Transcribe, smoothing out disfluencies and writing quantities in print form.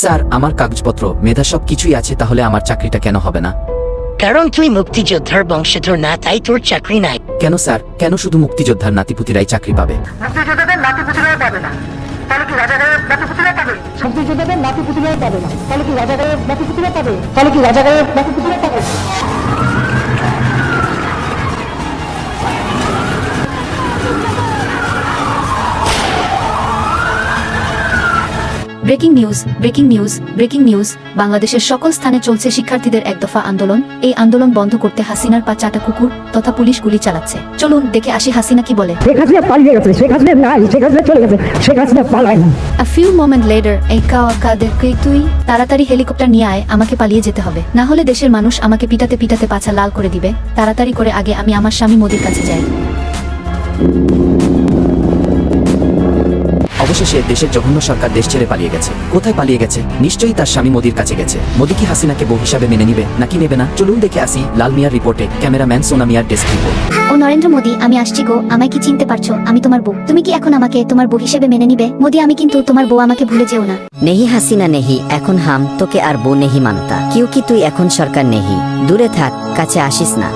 Sir, আমার কাগজপত্র, মেধা সব কিছুই আছে, তাহলে আমার চাকরিটা কেন হবে না? কারণ তুই মুক্তিযোদ্ধার বংশধর না, তাই তোর চাকরি নাই। কেন স্যার, কেন শুধু মুক্তিযোদ্ধার নাতিপুতিরাই চাকরি পাবে? মুক্তিযোদ্ধাদের নাতিপুতিরাই পাবে না, তাহলে কি রাজাকারের নাতিপুতিরাই পাবে? মুক্তিযোদ্ধাদের নাতিপুতিরাই পাবে না, তাহলে কি রাজাকারের নাতিপুতিরাই পাবে? তাহলে কি রাজাকারের নাতিপুতিরাই পাবে? Breaking news, breaking news, breaking news. বাংলাদেশের সকল স্থানে চলছে শিক্ষার্থীদের এক দফা আন্দোলন। এই আন্দোলন বন্ধ করতে হাসিনার পা চাটা কুকুর তথা পুলিশ গুলি চালাচ্ছে। চলুন দেখে আসি হাসিনা কি বলে। শেখ হাসিনা পালিয়ে গেছে, শেখ হাসিনা নাই, শেখ হাসিনা চলে গেছে, শেখ হাসিনা পালায় না। A few moment later, এই কাদেরকে তুই তাড়াতাড়ি হেলিকপ্টার নিয়ে আয়, আমাকে পালিয়ে যেতে হবে, না হলে দেশের মানুষ আমাকে পিটাতে পিটাতে পাছা লাল করে দিবে। তাড়াতাড়ি করে আগে আমি আমার স্বামী মোদির কাছে যাই। অবশেষে দেশের জঘন্য সরকার দেশ ছেড়ে পালিয়ে গেছে। কোথায় পালিয়ে গেছে? নিশ্চয়ই তার স্বামী মোদির কাছে গেছে। মোদি কি হাসিনাকে বউ হিসাবে মেনে নিবে নাকি নেবে না? চলুন দেখে আসি লাল মিয়ার রিপোর্টে। ক্যামেরাম্যান সোনা মিয়ার ডেস্ক রিপোর্ট। ও নরেন্দ্র মোদী, আমি আসছি গো। আমায় কি চিনতে পারছো? আমি তোমার বউ। তুমি কি এখন আমাকে তোমার বউ হিসেবে মেনে নিবে? মোদী, আমি কিন্তু তোমার বউ, আমাকে ভুলে যেও না। নেহি হাসিনা নেহি, এখন হাম তোকে আর বউ নেহি মানতা। কিউ কি তুই এখন সরকার নেহি, দূরে থাক, কাছে আসিস না।